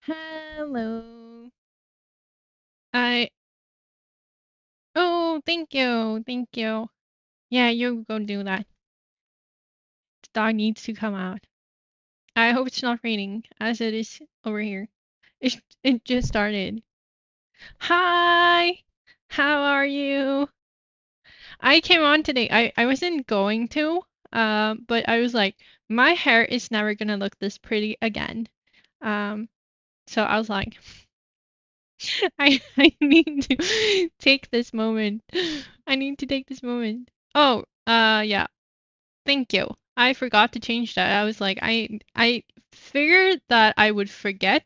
Hello. I Oh, thank you. Thank you. Yeah, you go do that. The dog needs to come out. I hope it's not raining as it is over here. It just started. Hi. How are you? I came on today. I wasn't going to, but I was like, my hair is never gonna look this pretty again. Um, so I was like, I need to take this moment. I need to take this moment. Oh, yeah. Thank you. I forgot to change that. I was like, I figured that I would forget,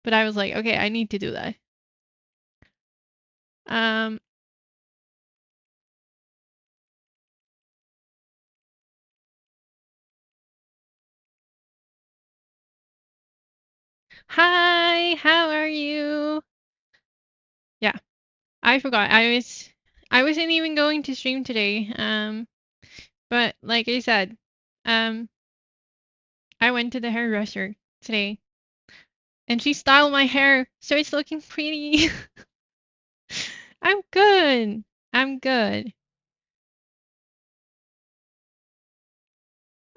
but I was like, okay, I need to do that. Um, Hi, how are you? Yeah, I forgot. I wasn't even going to stream today. But like I said, um, I went to the hairdresser today and she styled my hair, so it's looking pretty. I'm good. I'm good.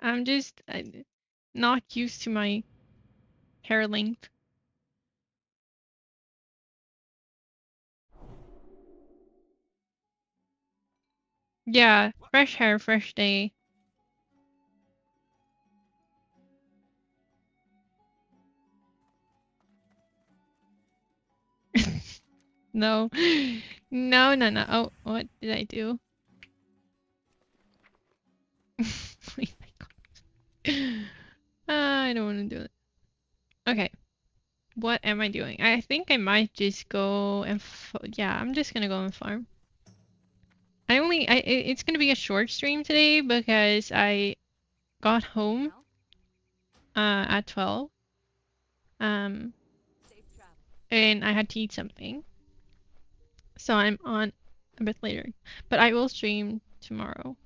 I'm just not used to my hair length. Yeah, fresh hair, fresh day. No. No, no, no. Oh, what did I do? Oh my God. I don't want to do it. Okay, what am I doing? I think I might just go and yeah, I'm just gonna go and farm. It's gonna be a short stream today because I got home at 12 um and I had to eat something. So I'm on a bit later. But I will stream tomorrow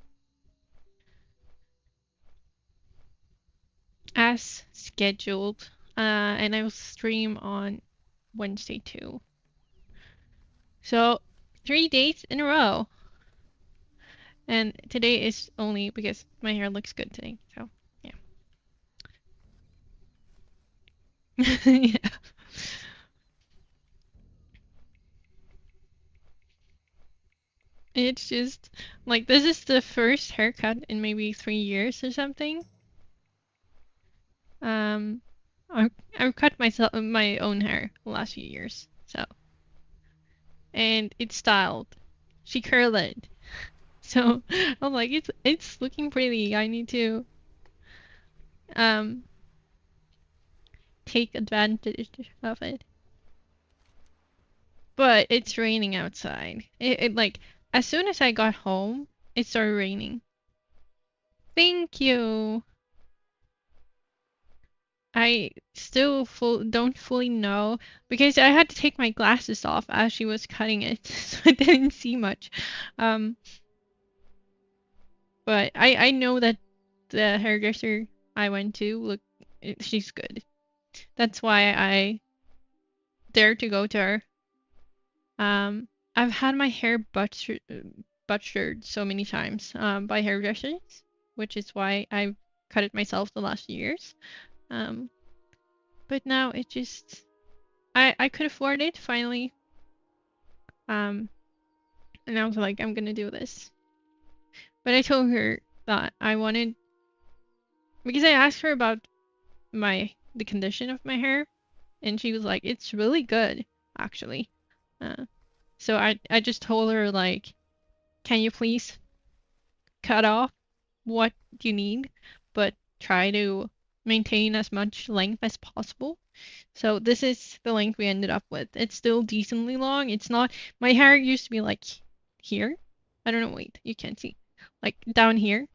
as scheduled. And I will stream on Wednesday too. So 3 days in a row. And today is only because my hair looks good today. So yeah. Yeah. It's just like this is the first haircut in maybe 3 years or something. Um, I've cut myself my own hair the last few years, so and it's styled. She curled it, so I'm like it's looking pretty. I need to um take advantage of it. But it's raining outside. It like as soon as I got home, it started raining. Thank you. I still don't fully know because I had to take my glasses off as she was cutting it, so I didn't see much. Um, but I know that the hairdresser I went to, look, she's good. That's why I dared to go to her. Um, I've had my hair butchered so many times by hairdressers, which is why I've cut it myself the last years. Um, but now it just I could afford it finally. Um, and I was like, I'm gonna do this. But I told her that I wanted because I asked her about the condition of my hair, and she was like, it's really good, actually. Uh, so I just told her like, can you please cut off what you need, but try to maintain as much length as possible. So this is the length we ended up with. It's still decently long. It's not, my hair used to be like here. I don't know, wait, you can't see. Like down here.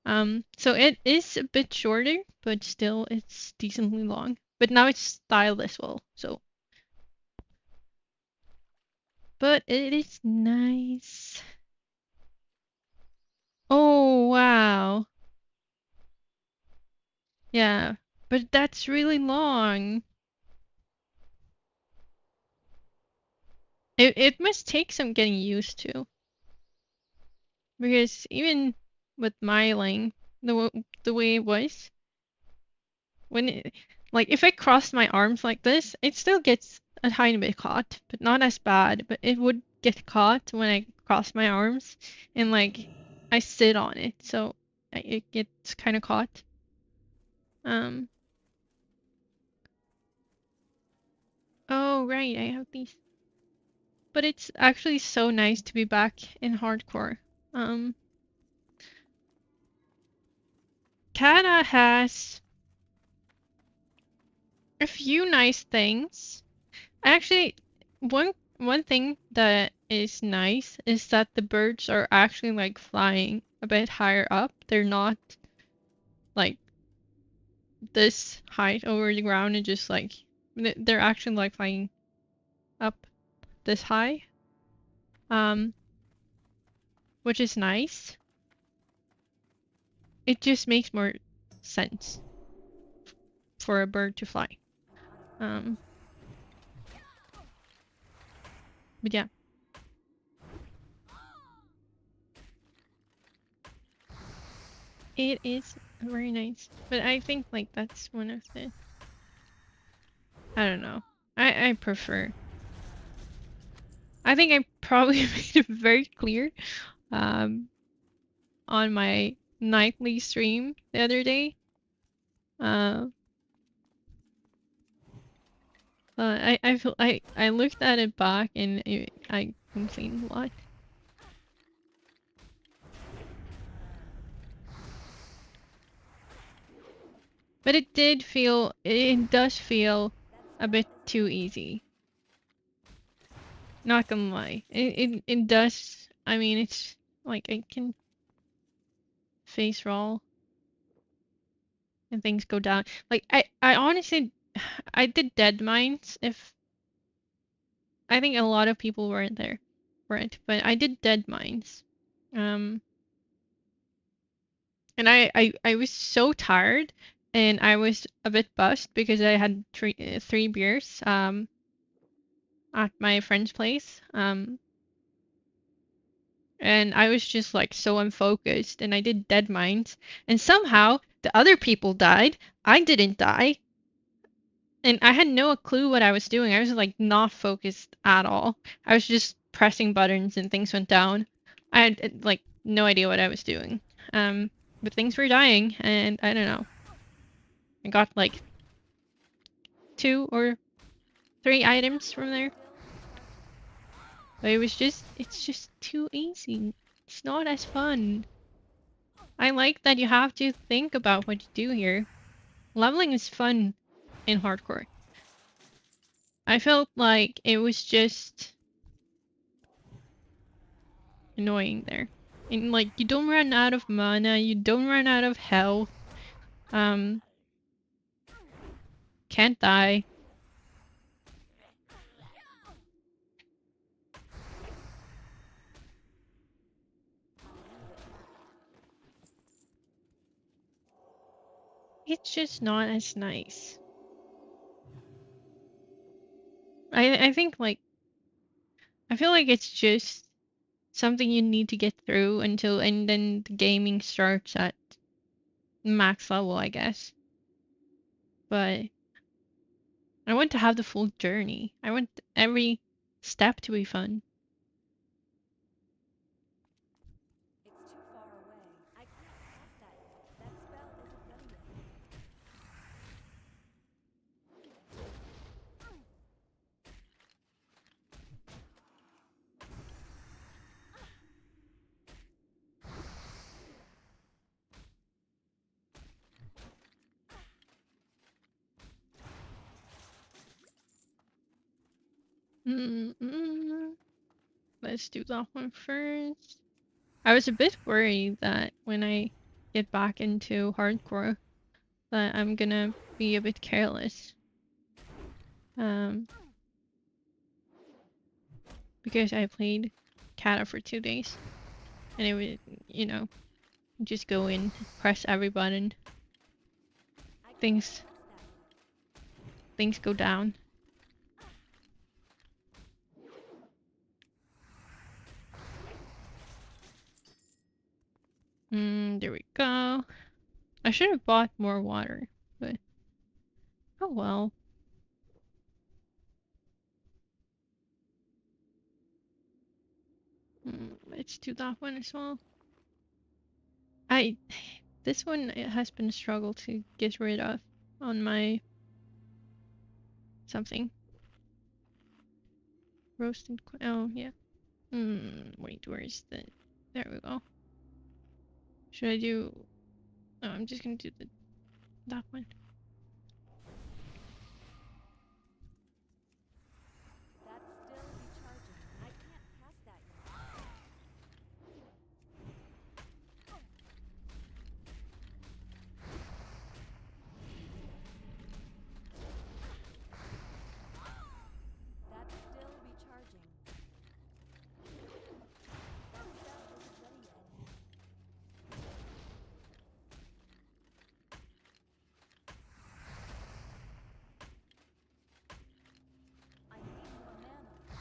So it is a bit shorter, but still it's decently long. But now it's styled as well, so. But it is nice. Oh, wow. Yeah, but that's really long. It must take some getting used to. Because even with my length, the way it was, when it, like if I crossed my arms like this, it still gets a tiny bit caught, but not as bad. But it would get caught when I cross my arms, and like I sit on it, so it gets kind of caught. Um. Oh right, I have these. But it's actually so nice to be back in hardcore. Um. Kata has a few nice things. Actually, one thing that is nice is that the birds are actually like flying a bit higher up. They're not like this height over the ground and just like they're actually like flying up this high. Um, which is nice. It just makes more sense for a bird to fly. Um, but yeah. It is very nice. But I think like that's one of the I don't know. I prefer. I think I probably made it very clear um on my nightly stream the other day. Uh, I looked at it back and I complained a lot. But it does feel a bit too easy. Not gonna lie. It does, I mean, it's like I can face roll and things go down. Like I honestly, I did dead mines if I think a lot of people weren't there for it, but I did dead mines. Um, and I was so tired and I was a bit buzzed because I had three beers at my friend's place. And I was just like so unfocused and I did dead mines and somehow the other people died. I didn't die. And I had no clue what I was doing. I was like not focused at all. I was just pressing buttons and things went down. I had like no idea what I was doing. But things were dying and I don't know. I got like 2 or 3 items from there. But it's just too easy. It's not as fun. I like that you have to think about what you do here. Leveling is fun in hardcore. I felt like it was just annoying there. And like you don't run out of mana, you don't run out of health. Um can't die. It's just not as nice. I think like I feel like it's just something you need to get through until and then the gaming starts at max level, I guess. But I want to have the full journey. I want every step to be fun. Mm-mm. Let's do that one first. I was a bit worried that when I get back into hardcore that I'm gonna be a bit careless. Um, because I played Kata for 2 days and it would, just go in, press every button, things things go down. There we go. I should have bought more water, but oh well. Let's do that one as well. This one it has been a struggle to get rid of on my something. Roasted, oh yeah. Wait, where is the, there we go. Should I do, oh, I'm just gonna do that one.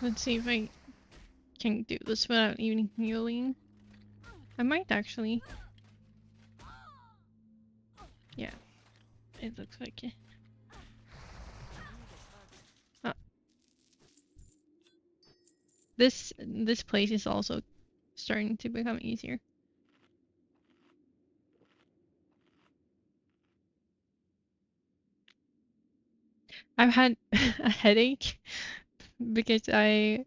Let's see if I can do this without even healing. I might actually. Yeah, it looks like it. Oh. This place is also starting to become easier. I've had a headache because I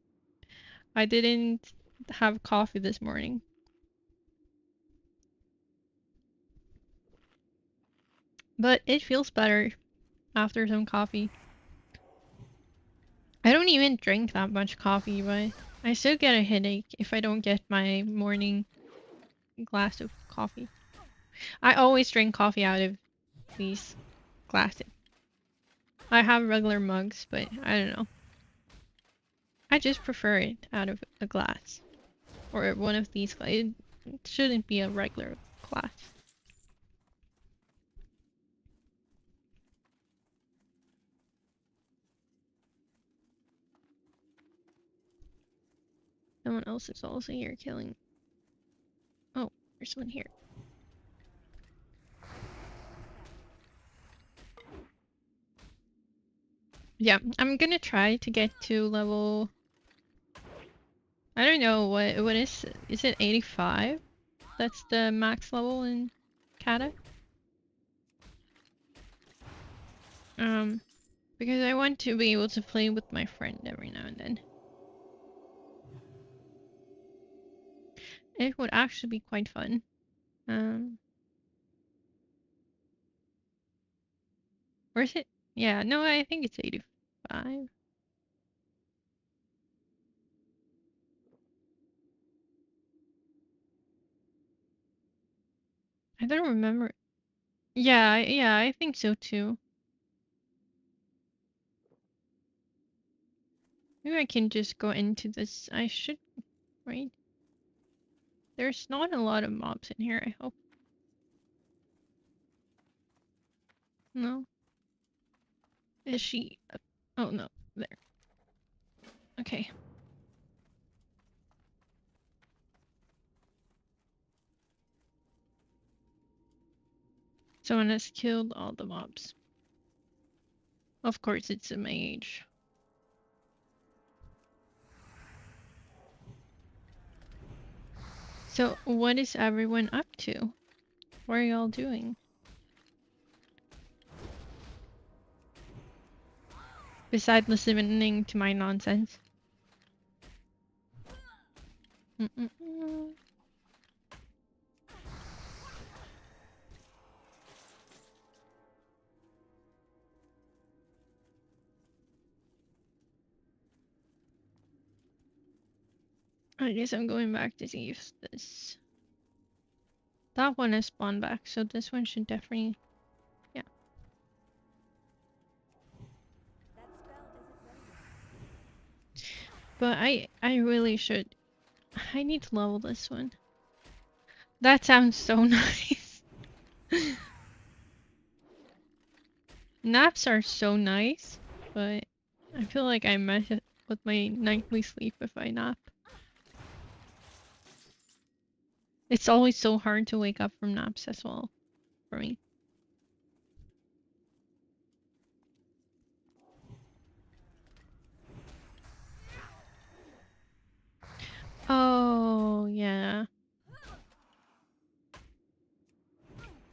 didn't have coffee this morning. But it feels better after some coffee. I don't even drink that much coffee, but I still get a headache if I don't get my morning glass of coffee. I always drink coffee out of these glasses. I have regular mugs, but I don't know. I just prefer it out of a glass. Or one of these. It shouldn't be a regular glass. Someone else is also here killing. Oh, there's one here. Yeah, I'm gonna try to get to level, I don't know what is it 85? That's the max level in Kata. Because I want to be able to play with my friend every now and then. It would actually be quite fun. Where is it? Yeah, no, I think it's 85. I don't remember. Yeah, I think so too. Maybe I can just go into this. I should, right? There's not a lot of mobs in here, I hope. No? Is she? Oh no, there. Okay. Someone has killed all the mobs. Of course, it's a mage. So, what is everyone up to? What are y'all doing? Besides listening to my nonsense. I guess I'm going back to see if this... That one has spawned back, so this one should definitely... Yeah. But I really should... I need to level this one. That sounds so nice. Naps are so nice, but I feel like I mess with my nightly sleep if I nap. It's always so hard to wake up from naps as well for me. Oh, yeah.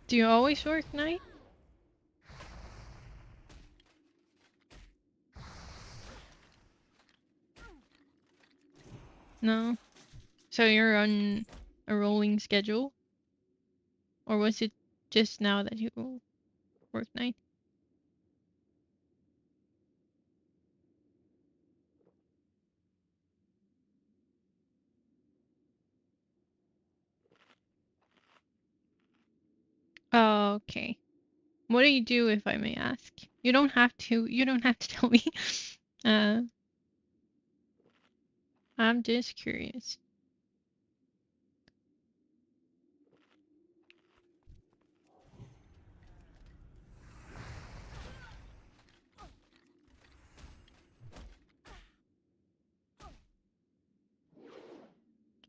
Do you always work night? No. So you're on a rolling schedule? Or was it just now that you work night? Oh, okay. What do you do if I may ask? You don't have to tell me. Uh, I'm just curious.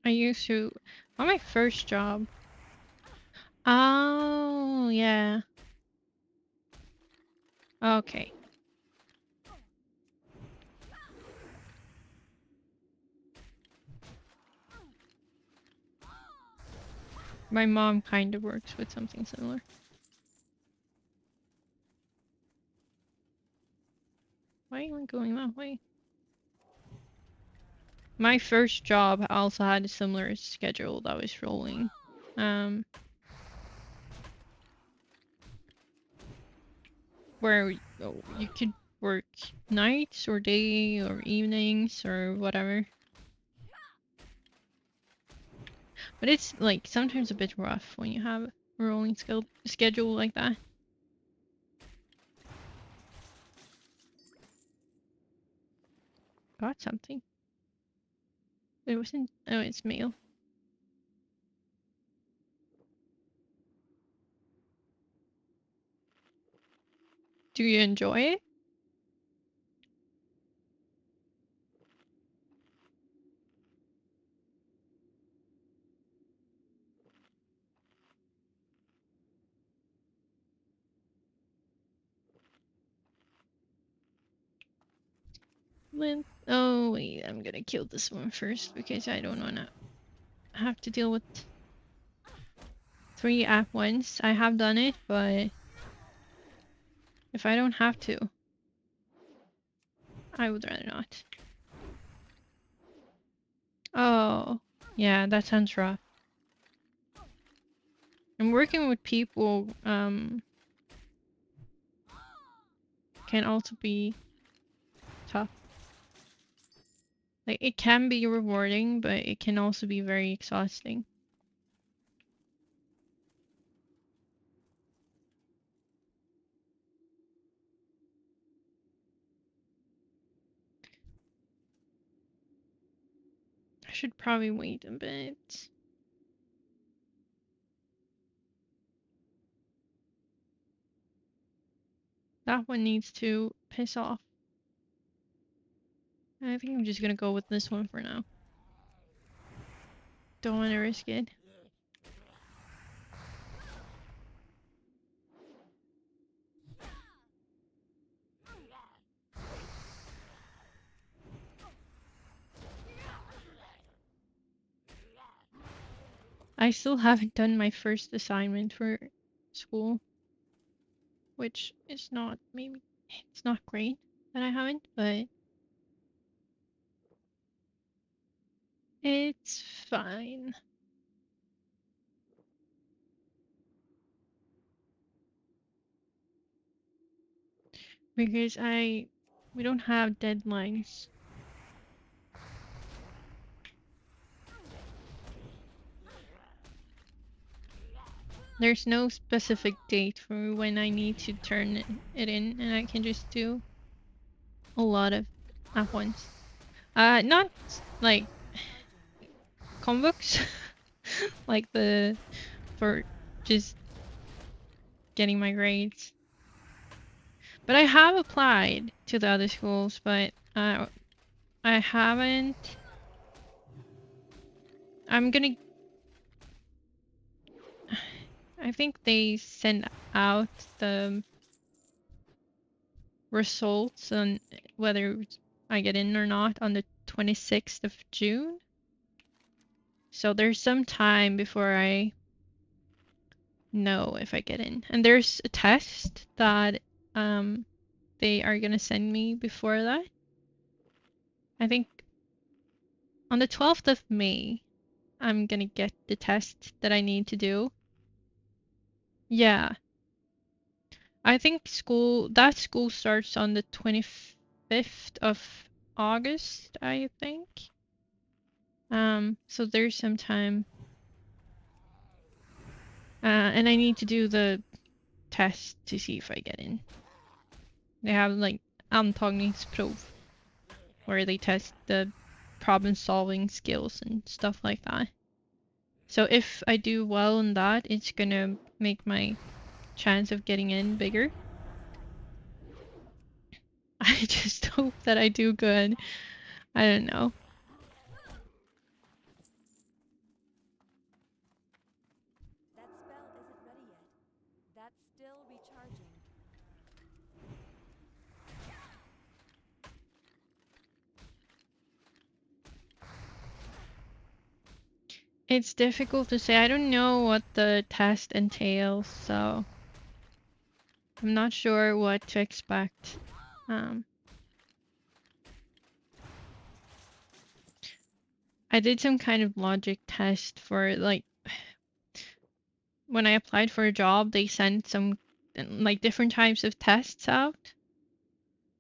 I used to on my first job. Oh, yeah. Okay. My mom kind of works with something similar. Why am I going that way? My first job also had a similar schedule that was rolling. Where you could work nights or day or evenings or whatever. But it's like sometimes a bit rough when you have a rolling schedule like that. Got something. It wasn't. Oh, it's mail. Do you enjoy it? Oh wait, I'm gonna kill this one first because I don't wanna have to deal with 3 at once. I have done it, but if I don't have to, I would rather not. Oh, yeah, that sounds rough. And working with people can also be tough. Like, it can be rewarding, but it can also be very exhausting. I should probably wait a bit. That one needs to piss off. I think I'm just gonna go with this one for now. Don't want to risk it. I still haven't done my first assignment for school, which is not, maybe, it's not great that I haven't, but it's fine. Because we don't have deadlines. There's no specific date for when I need to turn it in, and I can just do a lot of at once. Not like convos, like for just getting my grades. But I have applied to the other schools, but I haven't. I'm gonna I think they send out the results on whether I get in or not on the 26th of June. So there's some time before I know if I get in. And there's a test that they are gonna send me before that. I think on the 12th of May, I'm gonna get the test that I need to do. Yeah. I think that school starts on the 25th of August, I think. So there's some time. And I need to do the test to see if I get in. They have like antagningsprov where they test the problem solving skills and stuff like that. So if I do well in that, it's gonna make my chance of getting in bigger. I just hope that I do good. I don't know. That spell isn't ready yet. That's still recharging. It's difficult to say. I don't know what the test entails, so I'm not sure what to expect. I did some kind of logic test for like when I applied for a job, they sent some like different types of tests out.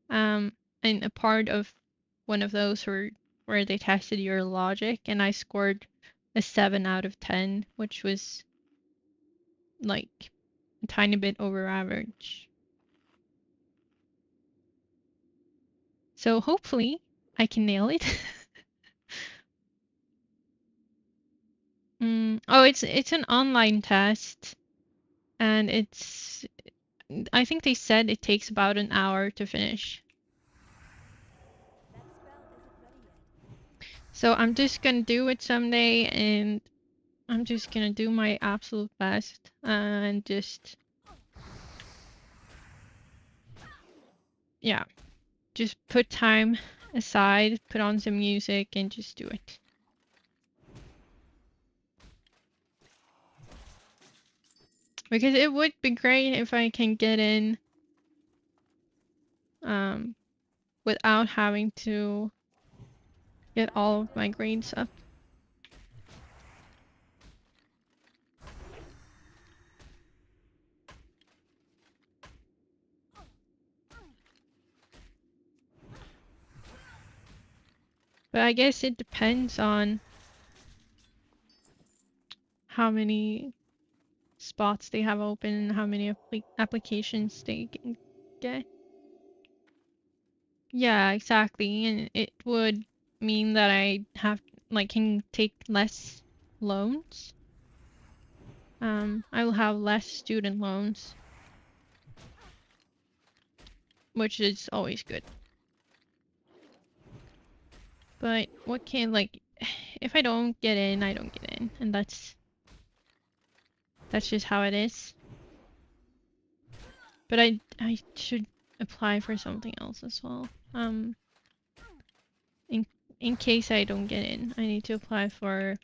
And a part of one of those where they tested your logic, and I scored a 7 out of 10, which was like a tiny bit over average. So hopefully I can nail it. Oh, it's an online test, and I think they said it takes about an hour to finish. That spell isn't ready yet. So I'm just gonna do it someday, and I'm just gonna do my absolute best and just, yeah, just put time aside, put on some music, and just do it. Because it would be great if I can get in without having to get all of my grades up. But I guess it depends on how many spots they have open and how many applications they can get. Yeah, exactly. And it would mean that I have like can take less loans. I will have less student loans, which is always good. But what can like if I don't get in, I don't get in, and that's just how it is. But I should apply for something else as well. In case I don't get in, I need to apply for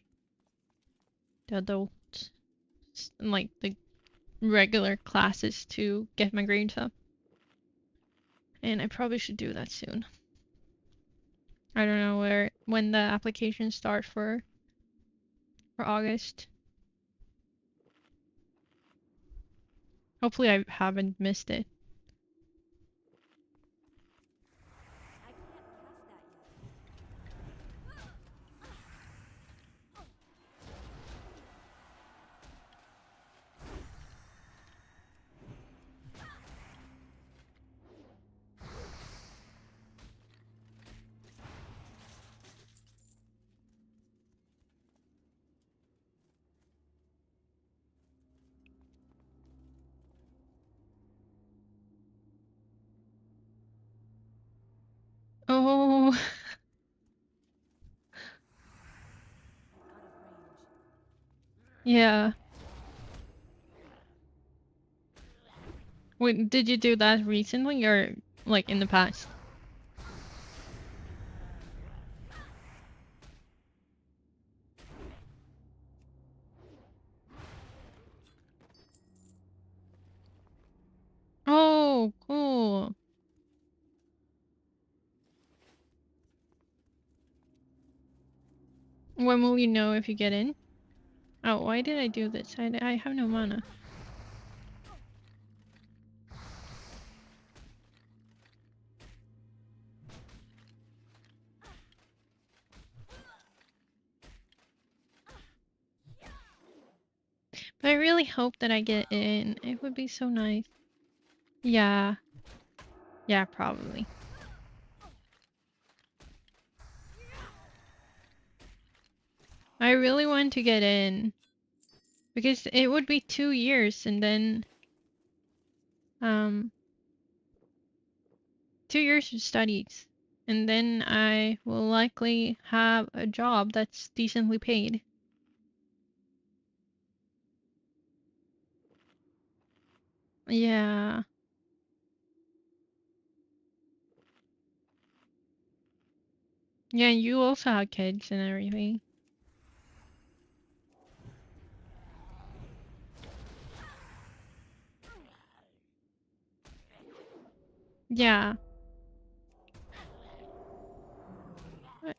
the adult, like the regular classes to get my grades up. And I probably should do that soon. I don't know when the applications start for August. Hopefully I haven't missed it. I can't cast that yet. Oh, I'm out of range. yeah. Wait, did you do that recently or like in the past? Oh, cool. When will you know if you get in? Oh, why did I do this? I have no mana. But I really hope that I get in. It would be so nice. Yeah. Yeah, probably. I really want to get in. Because it would be 2 years and then, um, 2 years of studies. And then I will likely have a job that's decently paid. Yeah. Yeah, you also have kids and everything. Yeah. I-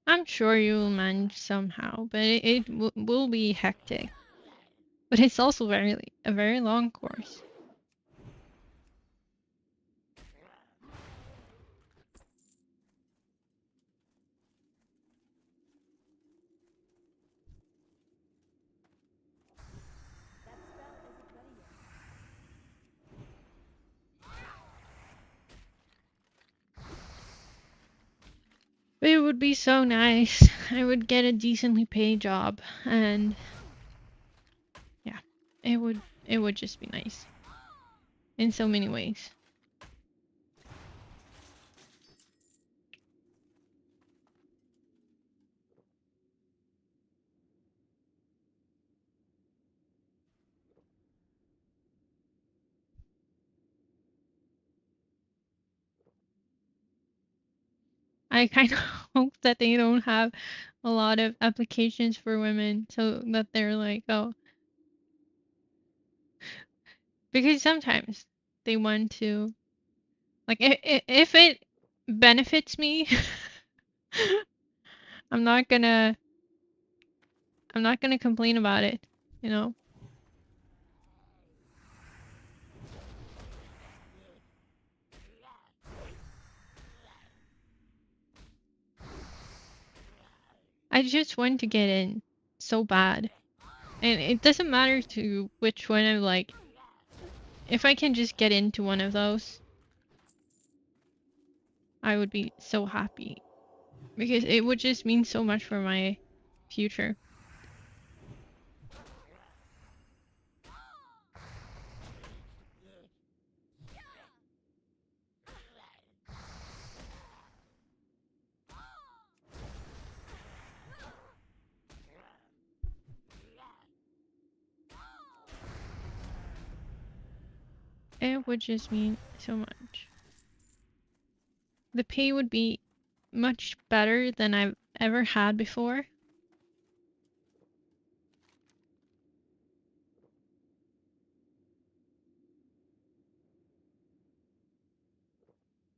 I'm sure you'll manage somehow, but it will be hectic. But it's also a very long course. That spell isn't ready yet. But it would be so nice. I would get a decently paid job and yeah, it would just be nice in so many ways. I kind of hope that they don't have a lot of applications for women so that they're like, oh, because sometimes they want to, like, if it benefits me, I'm not gonna, I'm not gonna complain about it, you know? I just want to get in so bad. And it doesn't matter to which one I like. If I can just get into one of those, I would be so happy. Because it would just mean so much for my future. It would just mean so much. The pay would be much better than I've ever had before.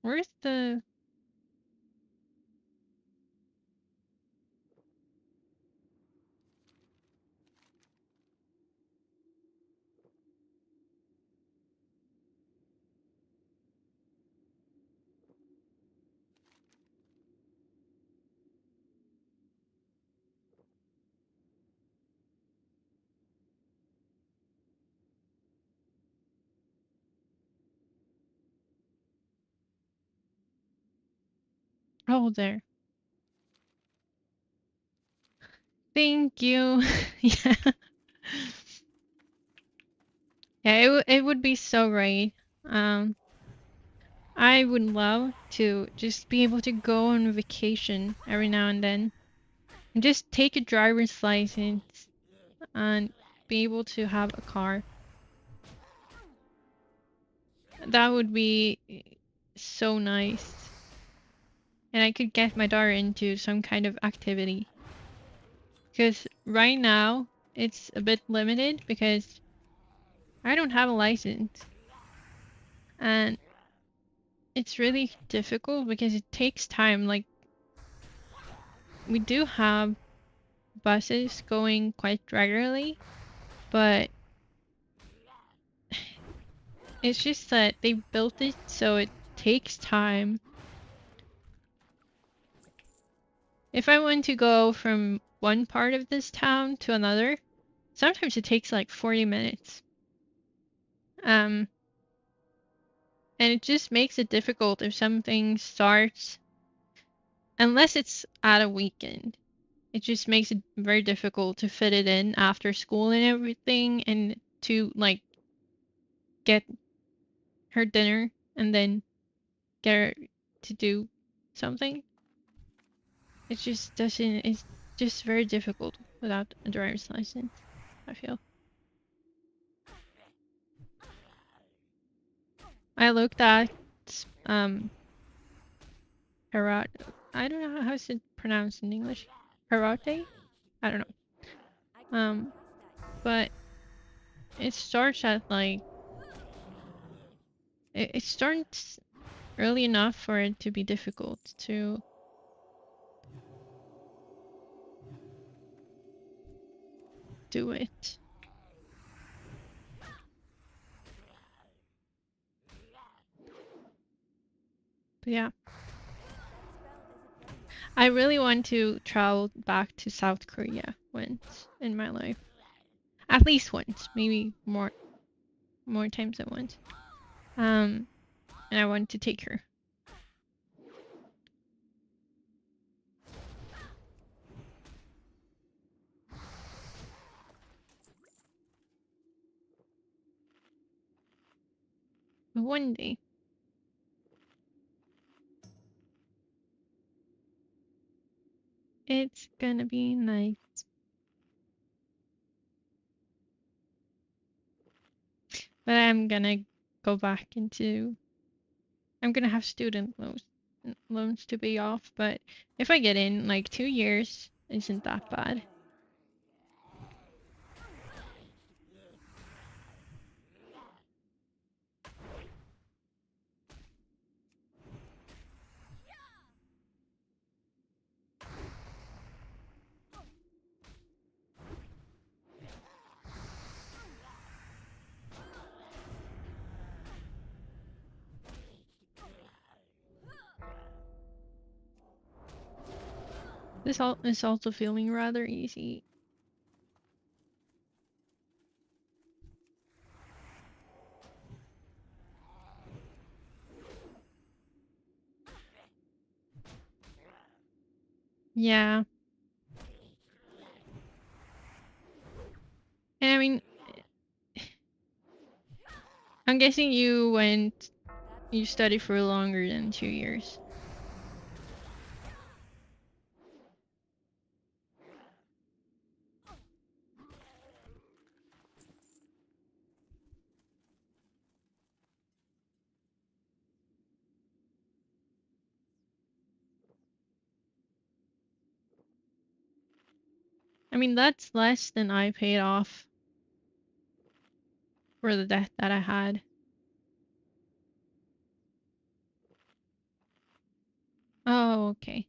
Where's the... Oh, there. Thank you. Yeah. Yeah, it would be so great. Um, I would love to just be able to go on vacation every now and then. And just take a driver's license. and be able to have a car. That would be so nice. And I could get my daughter into some kind of activity. Because right now, it's a bit limited because I don't have a license. And it's really difficult because it takes time. Like, we do have buses going quite regularly, but it's just that they built it so it takes time. If I want to go from one part of this town to another, sometimes it takes like 40 minutes. And it just makes it difficult if something starts, unless it's at a weekend. It just makes it very difficult to fit it in after school and everything, and to like get her dinner and then get her to do something. It just doesn't, it's just very difficult without a driver's license, I feel. I looked at karate. I don't know how it's pronounced in English. Karate? I don't know. I can't Um, cast that yet. but it starts at like it starts early enough for it to be difficult to do it. But yeah, That spell isn't ready yet. I really want to travel back to South Korea once in my life. At least once, maybe more times than once. And I want to take her. But one day. It's gonna be nice. But I'm gonna go back into. I'm gonna have student loans to pay off. But if I get in like 2 years, isn't that bad? This all is also feeling rather easy. Yeah. And I mean, I'm guessing you studied for longer than 2 years. I mean, that's less than I paid off for the debt that I had. Oh, okay.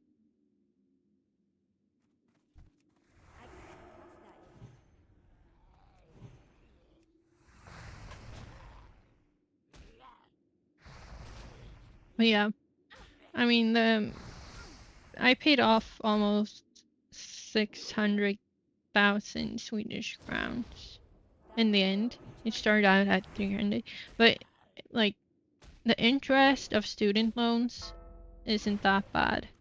I can't cast that yet. But yeah, I mean, I paid off almost 600,000 Swedish crowns That in the spell end. It recharges started out at automatically. 300, but like the interest of student loans isn't that bad.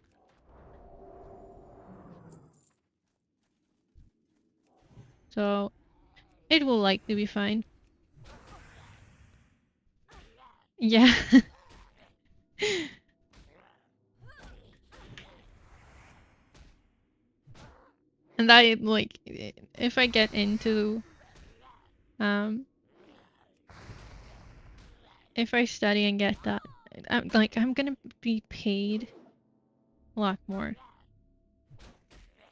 So it will likely be fine. Yeah. And I like if I get into um if I study and get that, I'm gonna be paid a lot more.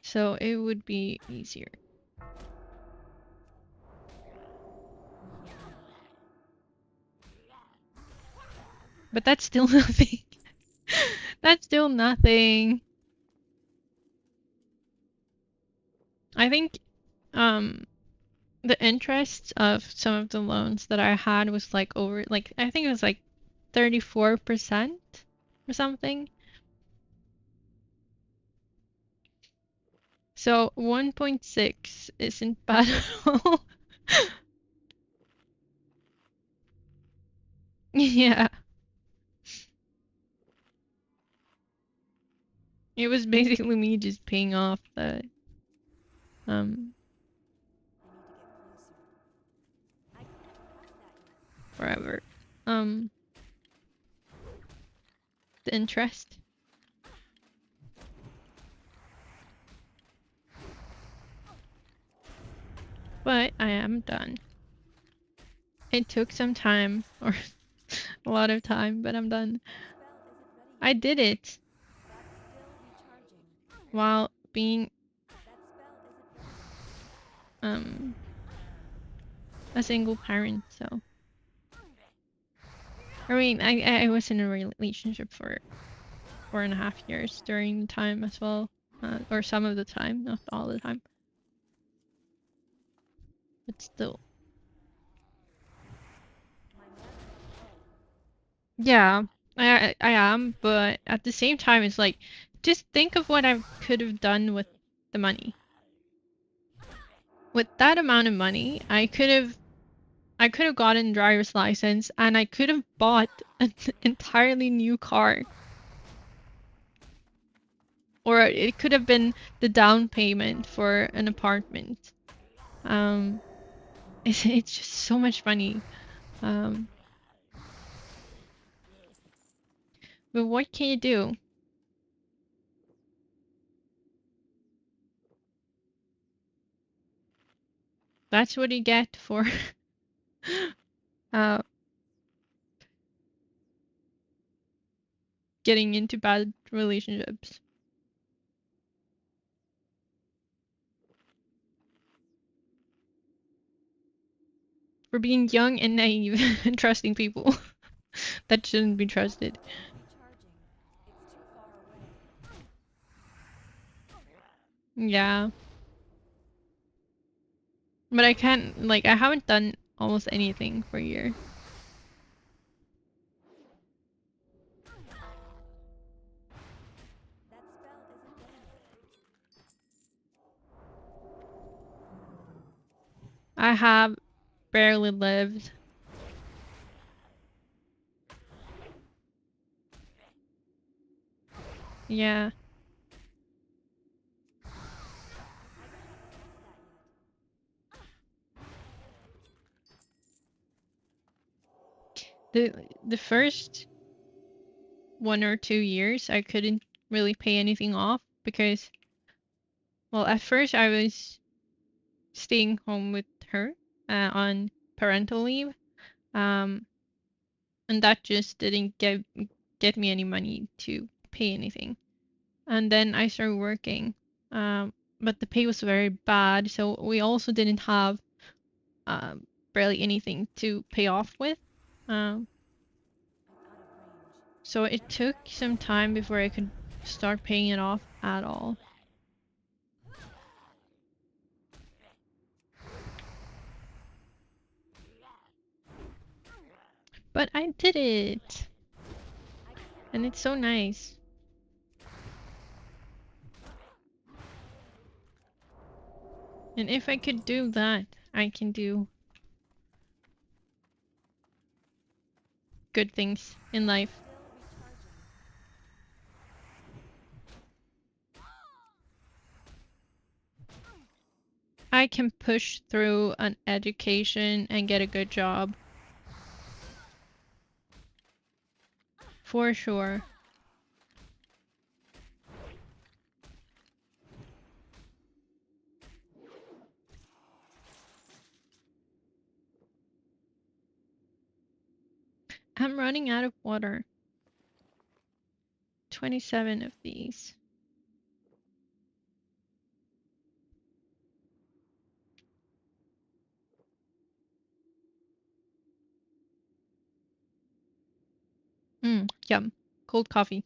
So it would be easier. But that's still nothing. That's still nothing. I think um the interest of some of the loans that I had was like over like I think it was like 34% or something. So 1.6 isn't bad at all. Yeah. It was basically me just paying off the um I need to get closer. I can't press that yet. forever um the interest. But I am done. It took some time or a lot of time, but I'm done. That spell isn't ready I yet. did it That's still recharging. while being That spell isn't ready yet. um a single parent, so I mean I was in a relationship for 4.5 years during the time as well. Or some of the time, not all the time. But still. My mana's low. Yeah, I am, but at the same time it's like just think of what I could have done with the money. With that amount of money, I could have gotten a driver's license and I could have bought an entirely new car. Or it could have been the down payment for an apartment. Um, it's just so much money. Um, but what can you do? That's what you get for uh, getting into bad relationships. For being young and naive and trusting people that shouldn't be trusted. Still recharging. It's too far away. Yeah. But I can't, like, I haven't done almost anything for a year. That spell isn't ready yet. I have barely lived. Yeah. I can't press that yet. The first 1 or 2 years I couldn't really pay anything off because, well, at first I was staying home with her on parental leave. Um, and that just didn't get me any money to pay anything. And then I started working, but the pay was very bad, so we also didn't have um, barely anything to pay off with. Um, I'm out of range. so it That took spell some isn't ready time yet. before I could start paying it off at all. But I did it, I can't and press it's so that yet. nice. And if I could do that, I can do good things in life. Still recharging. I can push through an education and get a good job. For sure. I'm running out of water. 27 of these. Yum. Cold coffee.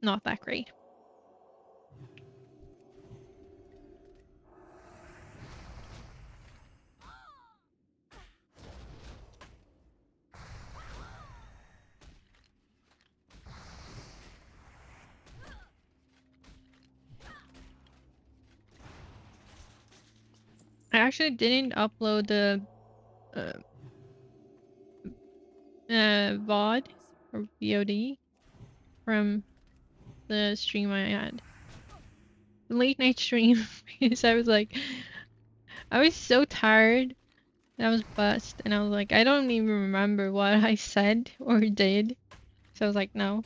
Not that great. I actually didn't upload the uh, VOD or VOD from the stream I had. The late night stream because I was so tired. I was buzzed and I was like, I don't even remember what I said or did. So I was like, no.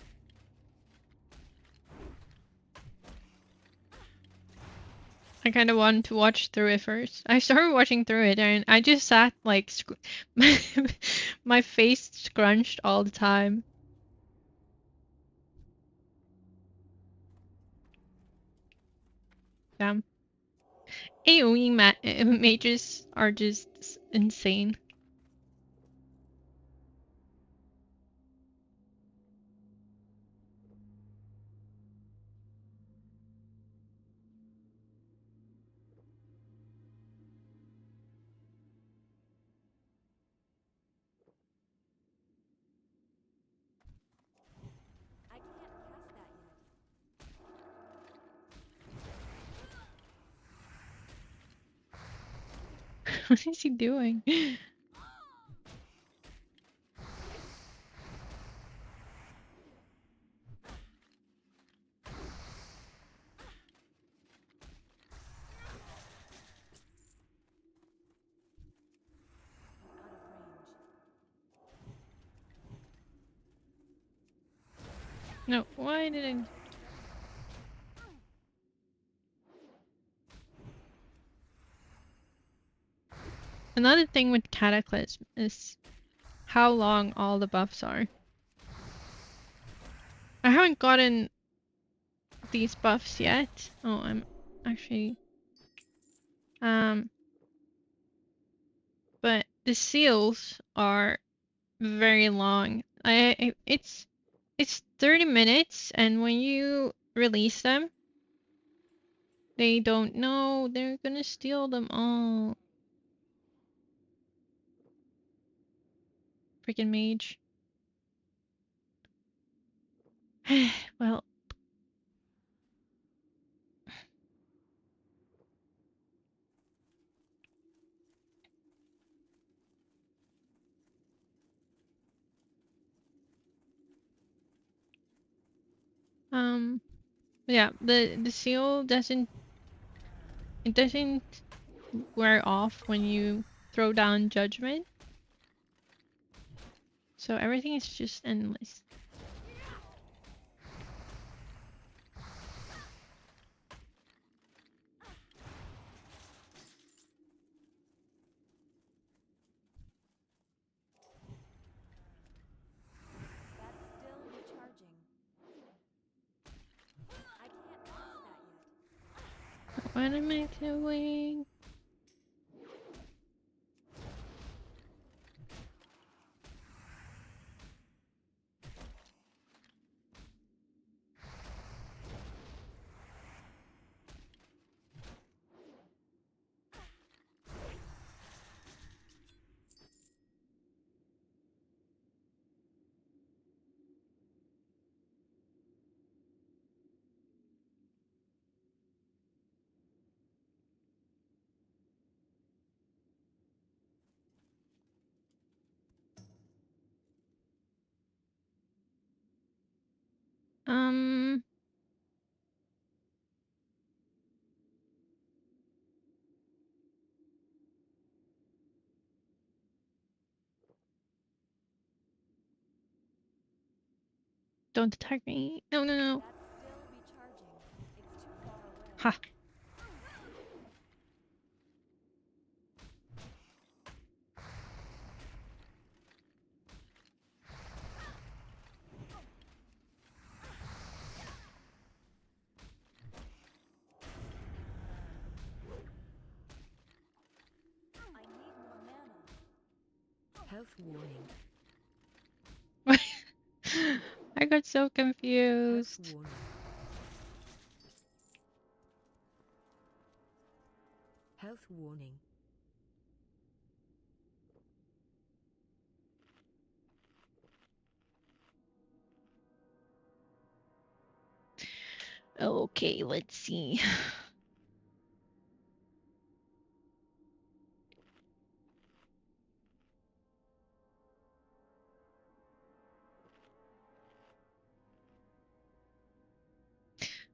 I kind of wanted to watch through it first. I started watching through it and I just sat like my face scrunched all the time. Damn. AoE mages are just insane. I can't cast that yet. What is he doing? I'm out of range. No, why did I? Another thing with Cataclysm is how long all the buffs are. I haven't gotten these buffs yet. Oh, I'm actually but the seals are very long. It's 30 minutes and when you release them, they don't know they're gonna steal them all. Freaking mage. Well, yeah, the seal doesn't wear off when you throw down judgment. So everything is just endless. That's still recharging. I can't cast that yet. What am I doing? Um, don't attack me. No, no, no. That's still recharging. It's too far away. Ha. Health warning. I got so Health confused. warning. Health warning. Okay, let's see.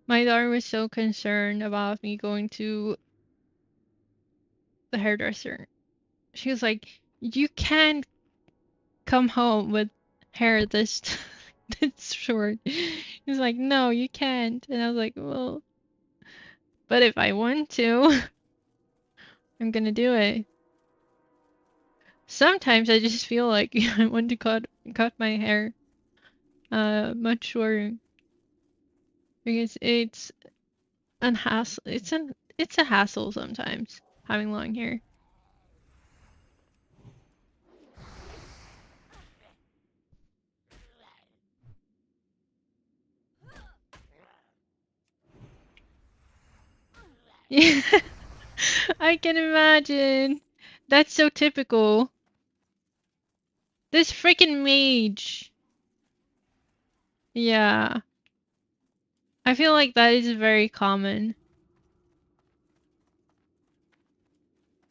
My daughter was so concerned about me going to the hairdresser. She was like, "You can't come home with hair this this short." He's like, "No, you can't." And I was like, "Well, but if I want to, I'm gonna do it." Sometimes I just feel like I want to cut my hair much shorter because it's an hassle. It's a hassle sometimes having long hair. Yeah, I can imagine. That's so typical. This freaking mage. Yeah, I feel like that is very common.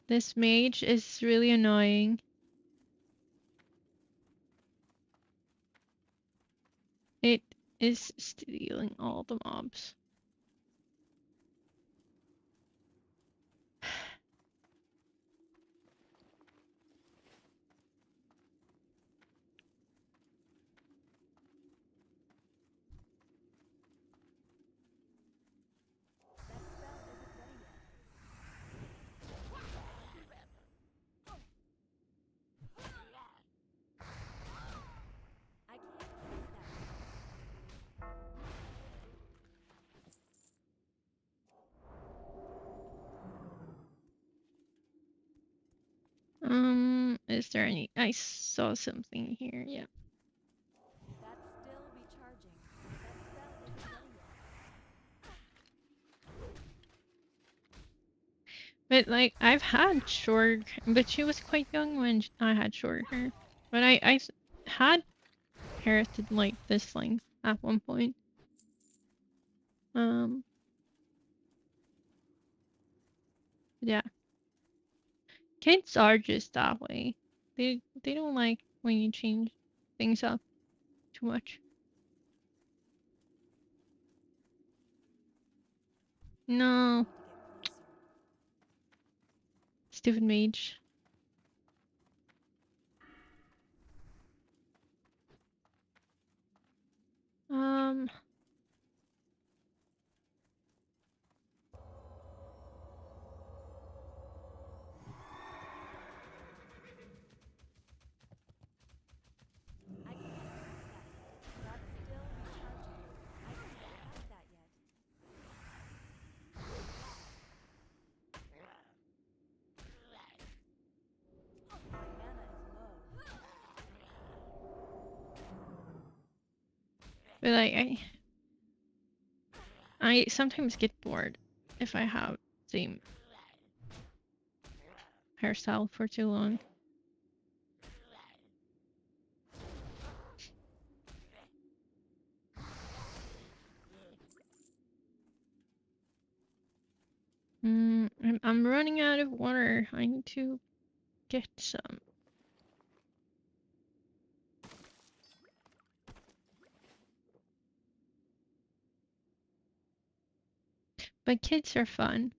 This mage is really annoying. It is stealing all the mobs. That spell isn't ready yet. I can't cast that yet. Is there any? I saw something here. Yeah. That's still recharging. That spell isn't ready yet. But like I've had short, but she was quite young when I had short hair. But I had hair to like this length at one point. Um, yeah. Kids are just that way. They don't like when you change things up too much. I No, need to get closer. stupid mage. Um, I can't cast that yet. That's still recharging. I can't cast that yet. My mana is low. but I sometimes get bored if I have same hairstyle for too long. I'm running out of water. I need to get some. But kids are fun.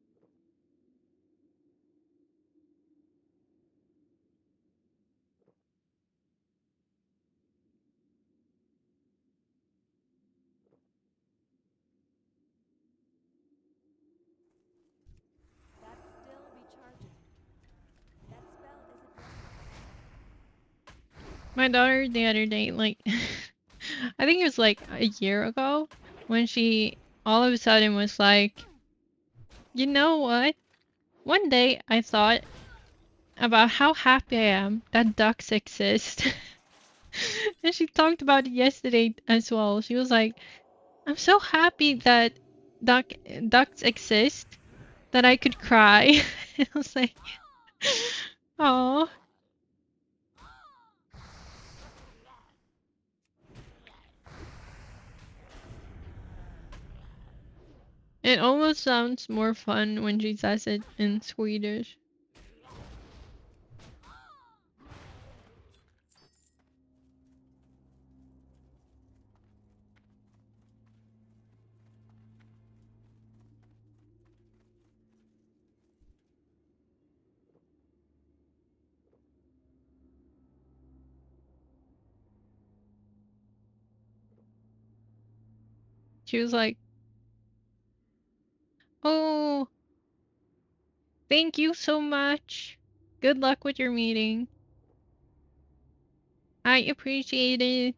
That's still recharging. That spell isn't ready yet. My daughter the other day, like, I think it was like a year ago, when she all of a sudden was like, you know what? One day I thought about how happy I am that ducks exist. And she talked about it yesterday as well. She was like, I'm so happy that duck ducks exist that I could cry. I was like, oh. It almost sounds more fun when she says it in Swedish. She was like, oh, thank you so much. Good luck with your meeting. I appreciate it.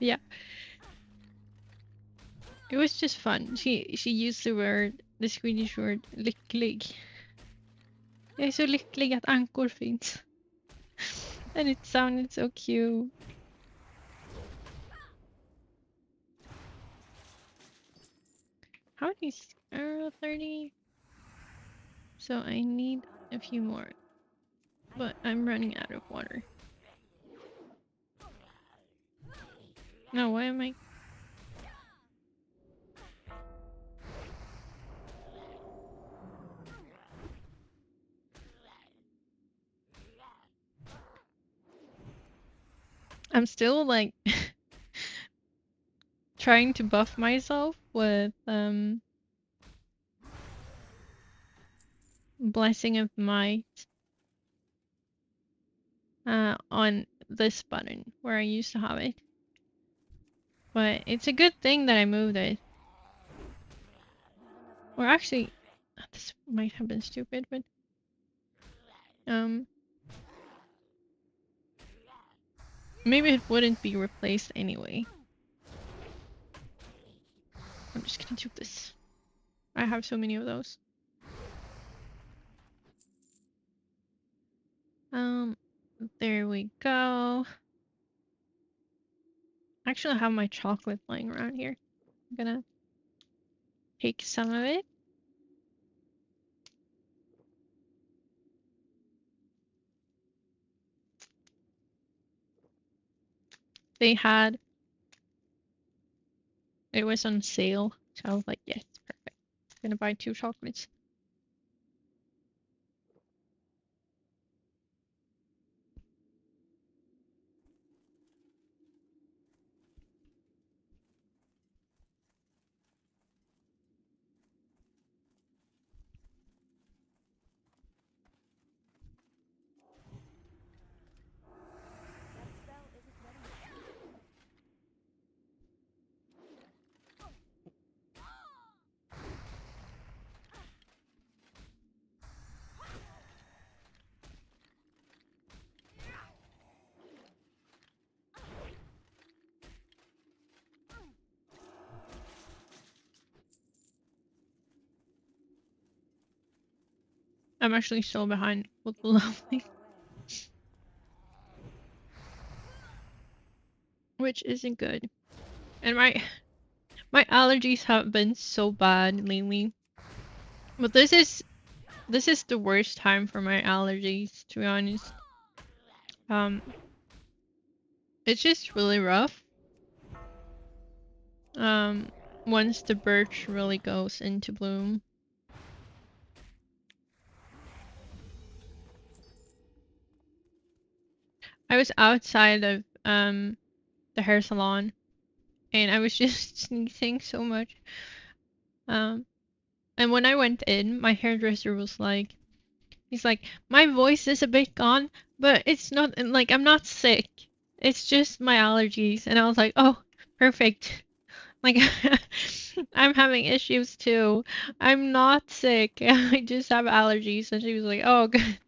Yeah, it was just fun. She used the Swedish word lycklig. Jag är så lycklig att ankor finns. And it sounded so cute. How many? 30. So I need a few more, but I'm running out of water. No, why am I? I'm still like trying to buff myself with Blessing of Might on this button where I used to have it. But it's a good thing that I moved it. Or actually, this might have been stupid, but maybe it wouldn't be replaced anyway. I'm just gonna do this. I have so many of those. There we go. Actually, I have my chocolate lying around here. I'm gonna take some of it. They had, it was on sale, so I was like, yes, perfect. I'm gonna buy 2 chocolates. That spell isn't ready yet. I'm actually so behind with the leveling, which isn't good. And my allergies have been so bad lately. But this is the worst time for my allergies, to be honest. It's just really rough. Once the birch really goes into bloom. I was outside of the hair salon and I was just sneezing so much. And when I went in, my hairdresser was like, he's like, my voice is a bit gone, but it's not like I'm not sick. it's just my allergies. And I was like, oh, perfect. Like, I'm having issues too. I'm not sick. I just have allergies. And she was like, oh, good.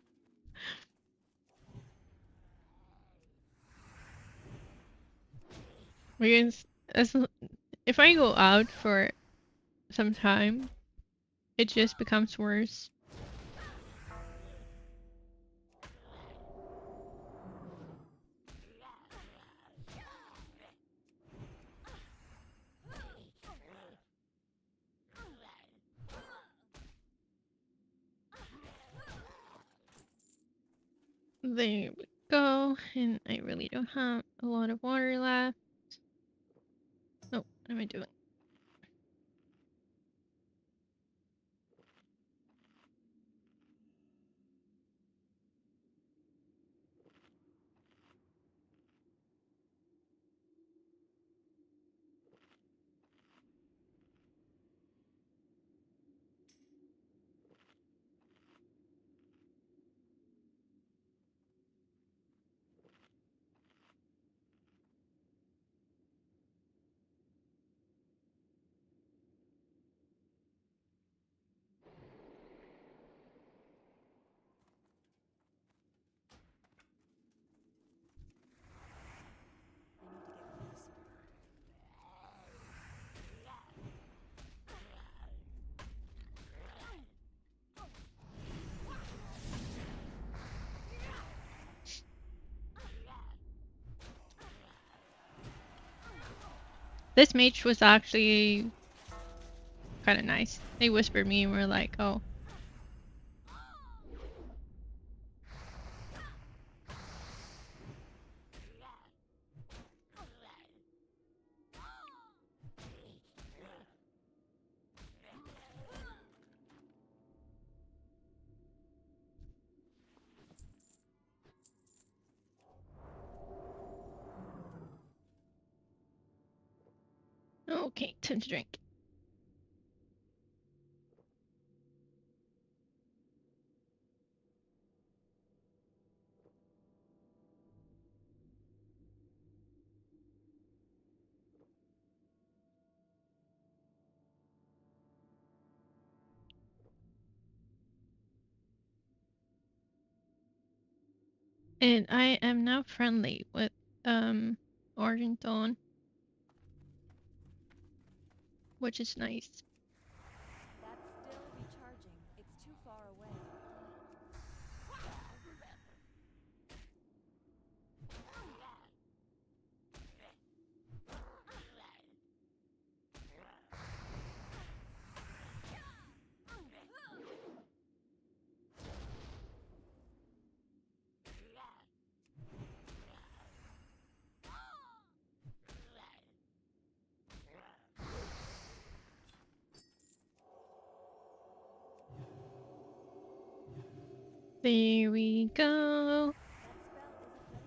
Because as, if I go out for some time, it just becomes worse. There we go. And I really don't have a lot of water left. Oh, what am I doing? I need to get closer. This mage was actually kind of nice. They whispered me and were like, oh. Okay, time to drink. And I am now friendly with Argenton, which is nice. That's still recharging. It's too far away. There we go. That spell isn't ready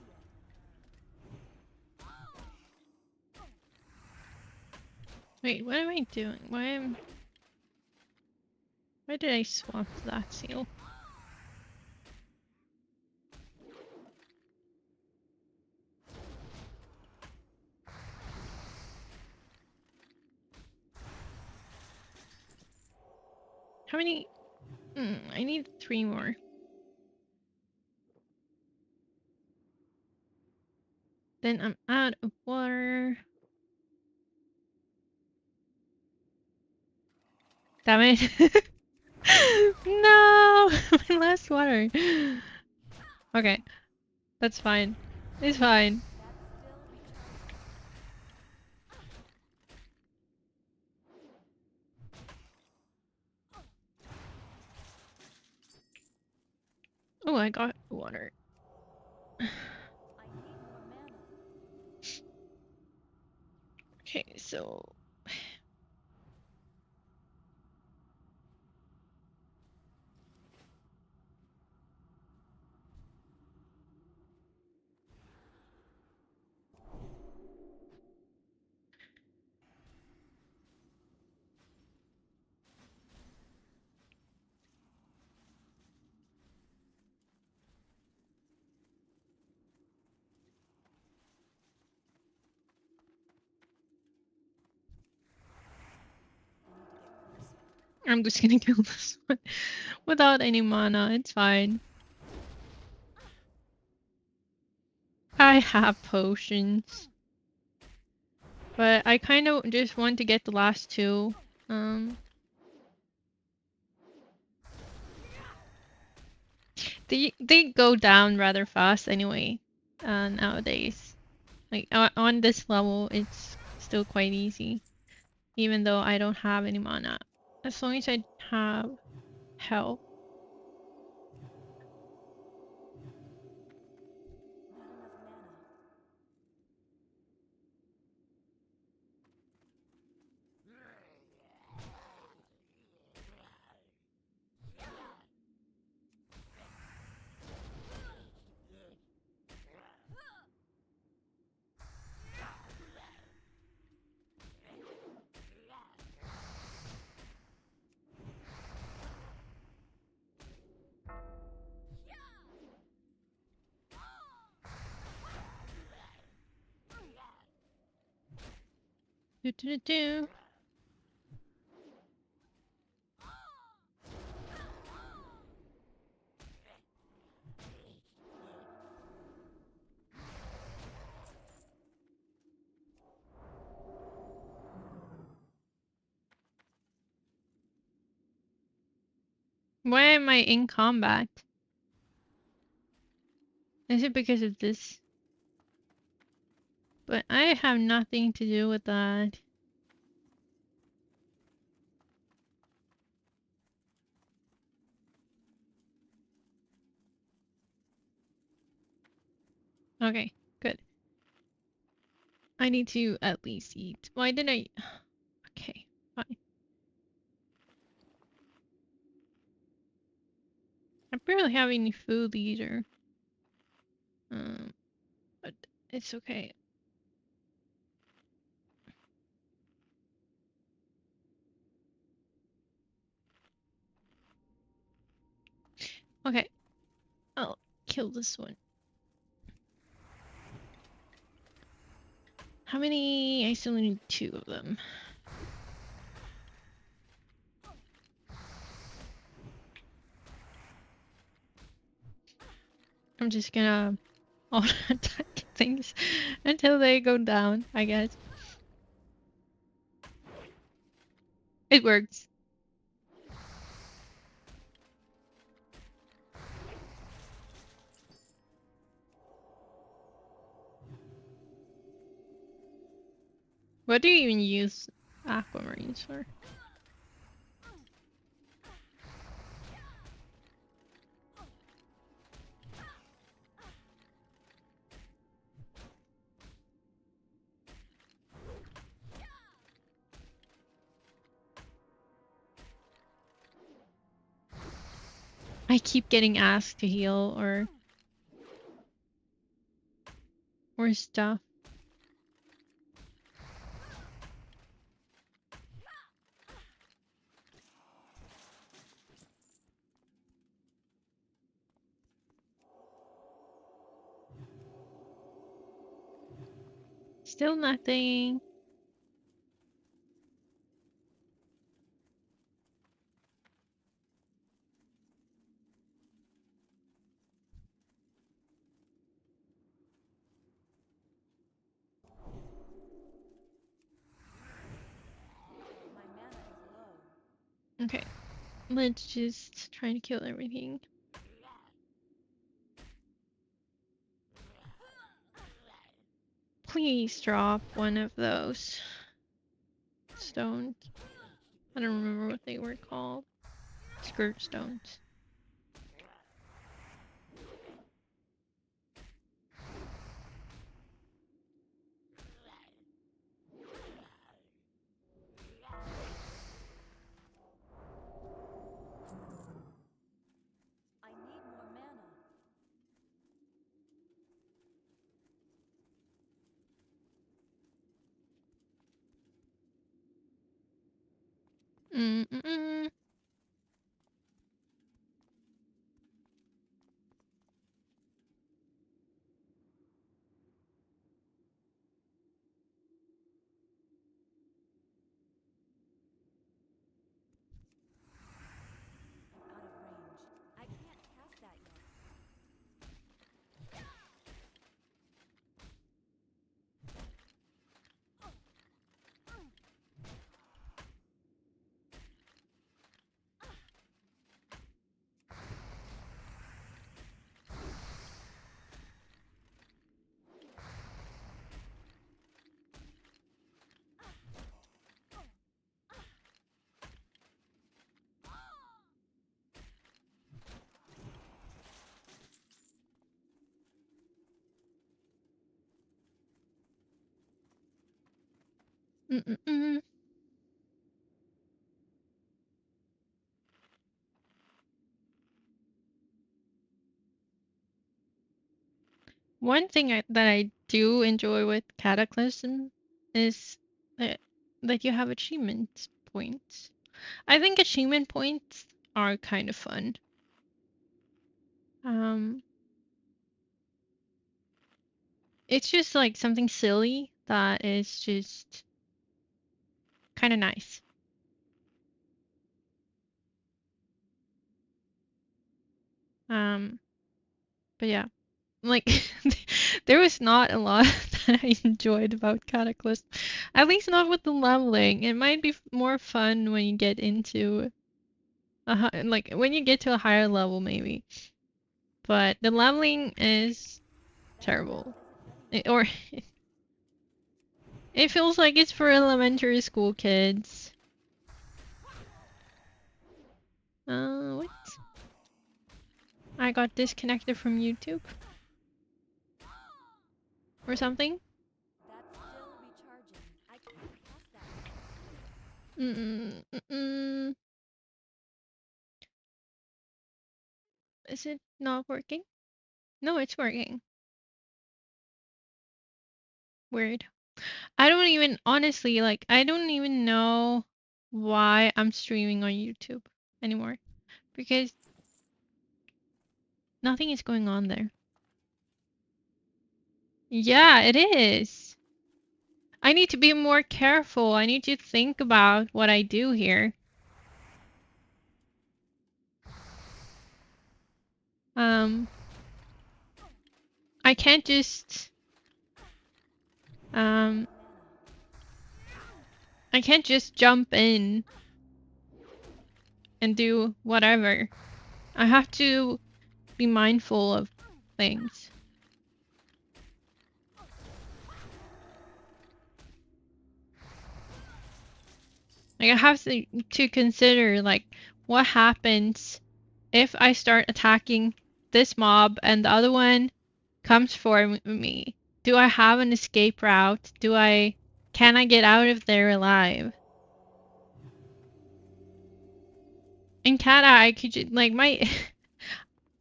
yet. Wait, what am I doing? Why did I swap that seal? How many? I need 3 more. Then I'm out of water. Damn it. No! My last water. Okay, that's fine. It's fine. That's still recharging. Oh, I got water. I need more mana. Okay, so I'm just gonna kill this one without any mana. It's fine. I have potions. But I kind of just want to get the last two. They go down rather fast anyway. Nowadays, like on this level, it's still quite easy, even though I don't have any mana. As long as I have health. Not enough mana. Do, do, do, do. Why am I in combat? Is it because of this? But I have nothing to do with that. Okay, good. I need to at least eat. Why did I? Okay, fine. I barely have any food either. But it's okay. Okay, I'll kill this one. How many? I still need 2 of them. I'm just gonna auto attack things until they go down, I guess. It works. What do you even use aquamarines for? I keep getting asked to heal or stuff. Still nothing. My mana is low. Okay, let's just try to kill everything. Please drop one of those stones. I don't remember what they were called. Skirt stones. I need more mana. Mm-mm-mm. Mm-mm-mm. One thing that I do enjoy with Cataclysm is that you have achievement points. I think achievement points are kind of fun. Um, it's just like something silly that is just kind of nice. Um, but yeah, like there was not a lot that I enjoyed about Cataclysm. At least not with the leveling. It might be more fun when you get into like when you get to a higher level maybe. But the leveling is That terrible. spell isn't ready It, yet. or it feels like it's for elementary school kids. What? I got disconnected from YouTube or something? That's still recharging. I can't cast that yet. Mm-mm-mm. Is it not working? No, it's working. Weird. I don't even, honestly, like, I don't even know why I'm streaming on YouTube anymore because nothing is going on there. Yeah, it is. I need to be more careful. I need to think about what I do here. Um, I can't just, I um, have mana. I can't just jump in and do whatever. I have to be mindful of things. Like I have to consider like what happens if I start attacking this mob and the other one comes for me. Do I have an escape route? Can I get out of there alive? In Kata, I could like my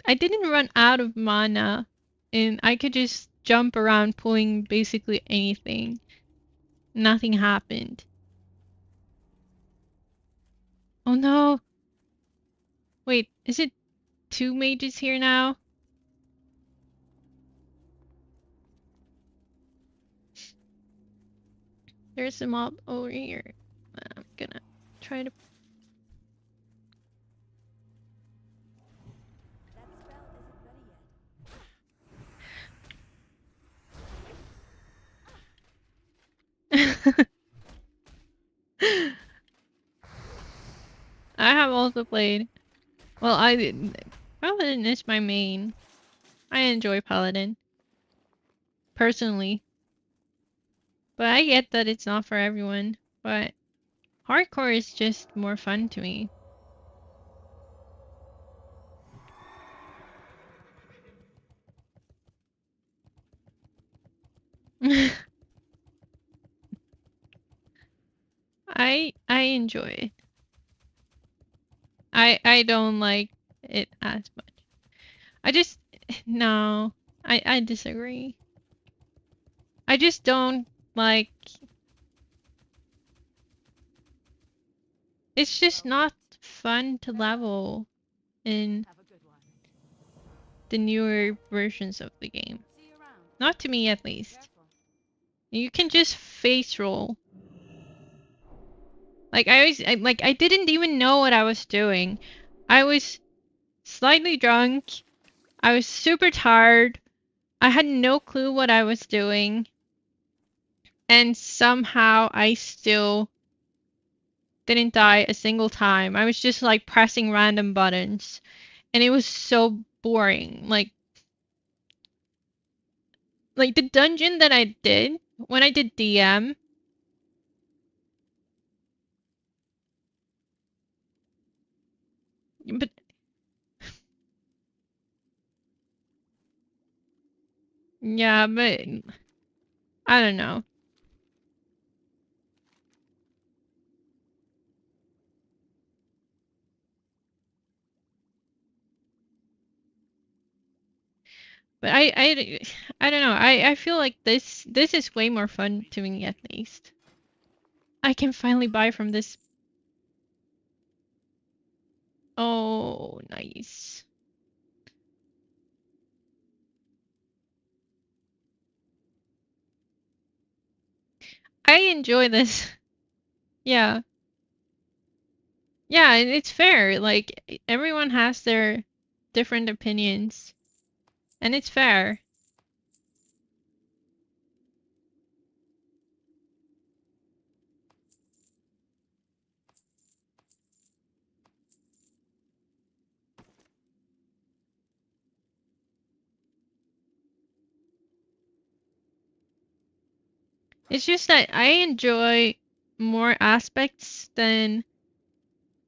I didn't run out of mana, and I could just jump around pulling basically anything. Nothing happened. Oh no! Wait, is it two mages here now? There's a mob over here. I'm gonna try to. That spell isn't ready yet. I have also played. Well, Paladin is my main. I enjoy Paladin personally, but I get that it's not for everyone. But hardcore is just more fun to me. I enjoy it. I don't like it as much. I just no. I disagree. I just don't like it's just not fun to level in Have a good one. the newer versions of the game. See you around. Not to me at least. Careful. You can just face roll. Like I didn't even know what I was doing. I was slightly drunk. I was super tired. I had no clue what I was doing. And somehow I still didn't die a single time. I was just like pressing random buttons. And it was so boring. Like the dungeon that I did when I did DM, but yeah, but I don't know. But I don't know. I feel like this is way more fun to me at least. I can finally buy from this. Oh, nice. I enjoy this. Yeah. Yeah, and it's fair. Like everyone has their different opinions, and it's fair. It's just that I enjoy more aspects than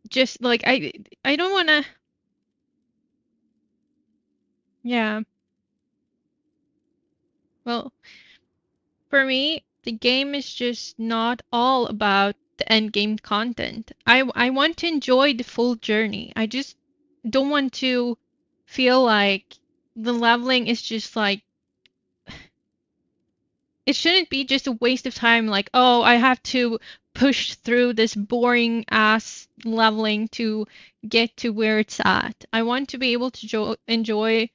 just like I don't want to. Yeah. Well, for me, the game is just not all about the end game content. I want to enjoy the full journey. I just don't want to feel like the leveling is just like it shouldn't be just a waste of time like, oh, I have to push through this boring ass leveling to get to where it's at. I want to be able to enjoy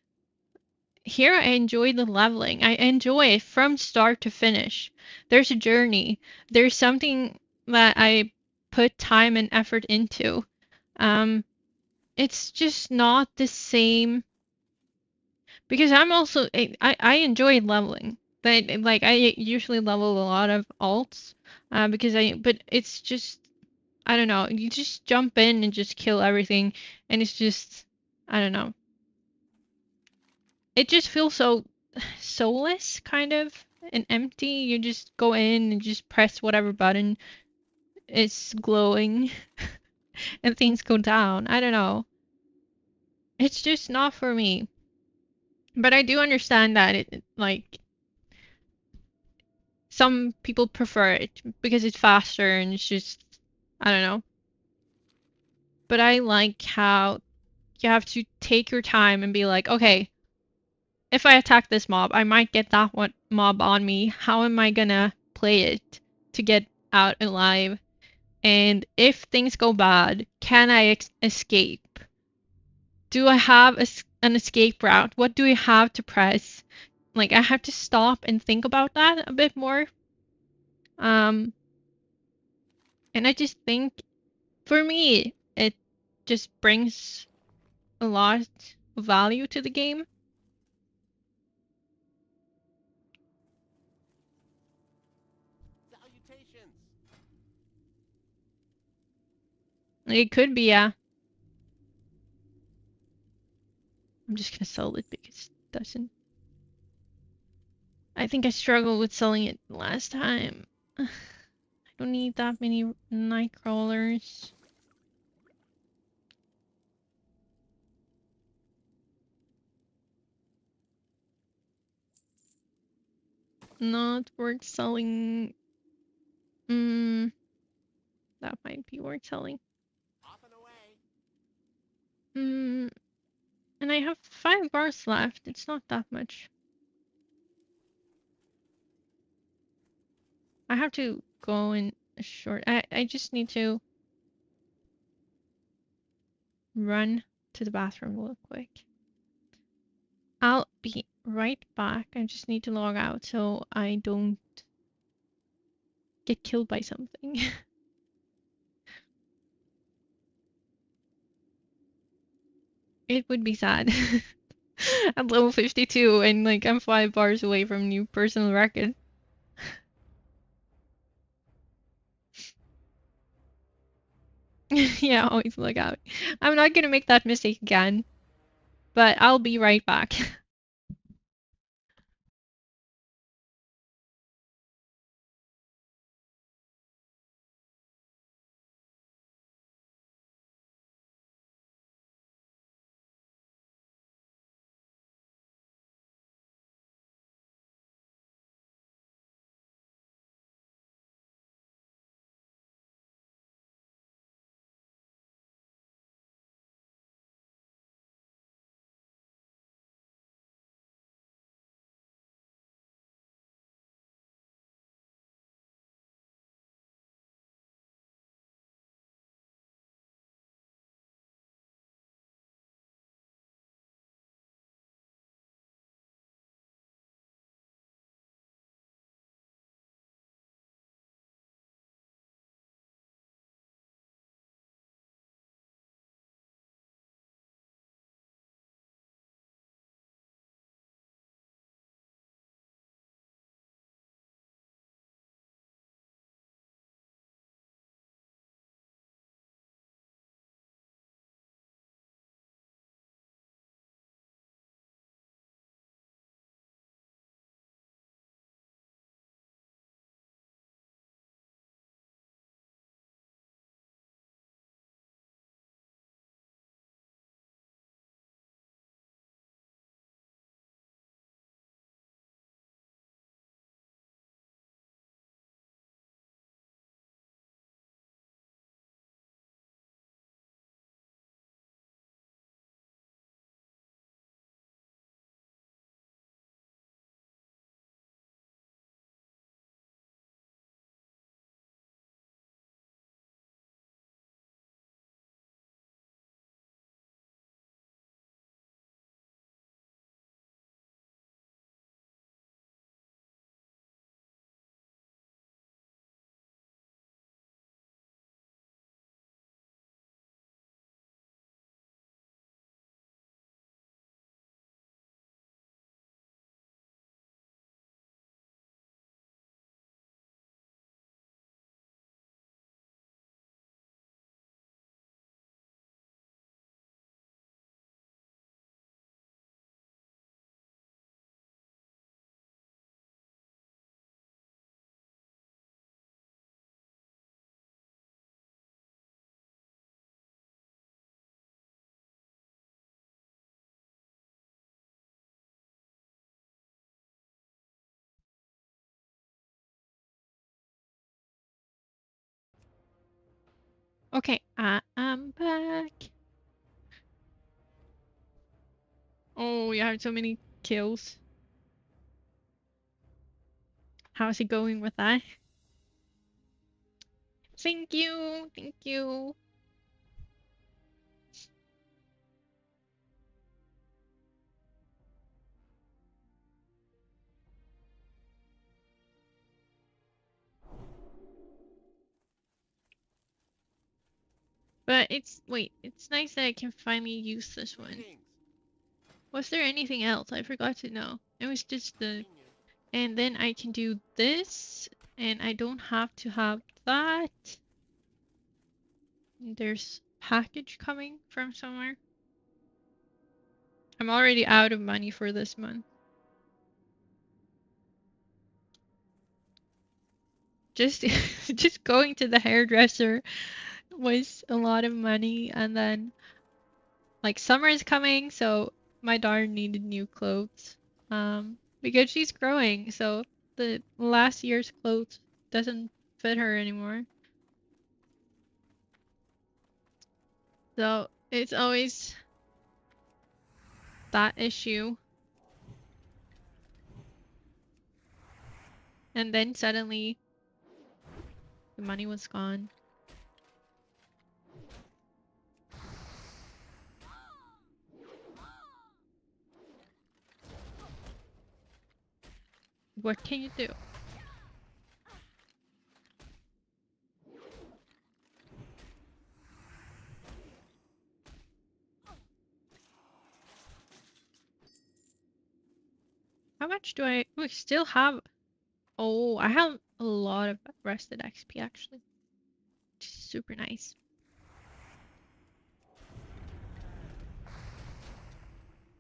here. I enjoy the leveling. I enjoy it from start to finish. There's a journey. There's something that I put time and effort into. Um, it's just not the same because I'm also I enjoy leveling. But like I usually level a lot of alts, because I but it's just I don't know. You just jump in and just kill everything, and it's just I don't know. It just feels so soulless, kind of, and empty. You just go in and just press whatever button. It's glowing, and things go down. I don't know. It's just not for me. But I do understand that it like some people prefer it because it's faster and it's just I don't know. But I like how you have to take your time and be like, okay, if I attack this mob, I might get that one mob on me. How am I gonna play it to get out alive? And if things go bad, can I escape? Do I have an escape route? What do I have to press? Like I have to stop and think about that a bit more. Um, and I just think for me, it just brings a lot of value to the game. Salutations! It could be, yeah. I'm just gonna sell it because it doesn't. I think I struggled with selling it last time. I don't need that many night crawlers. Not worth selling. Mm, that might be worth selling. Off and away! Mm, and I have 5 bars left. It's not that much. I have to go in a short. I just need to run to the bathroom real quick. I'll be right back. I just need to log out so I don't get killed by something. It would be sad. At level 52 and like I'm 5 bars away from new personal record. Yeah, always look out. I'm not gonna make that mistake again, but I'll be right back. Okay, I am back. Oh, you have so many kills. How's it going with that? Thank you, thank you. But it's nice that I can finally use this one. Was there anything else? I forgot to know. It was just the, and then I can do this, and I don't have to have that. And there's package coming from somewhere. I'm already out of money for this month. Just just going to the hairdresser was a lot of money, and then like summer is coming, so my daughter needed new clothes. Because she's growing, so the last year's clothes doesn't fit her anymore. So it's always that issue. And then suddenly the money was gone. What can you do? How much do we still have? Oh, I have a lot of rested XP actually. Which is super nice.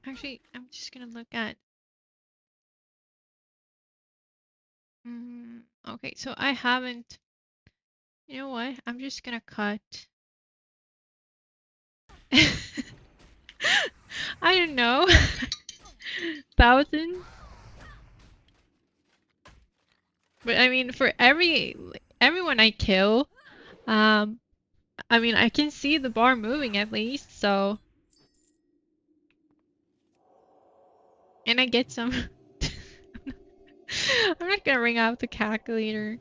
Actually, I'm just gonna look at. Okay, so I haven't. You know what? I'm just gonna cut. I don't know. 1,000. But I mean, for everyone I kill, um, I mean, I can see the bar moving at least, so. And I get some. I'm not gonna ring out the calculator.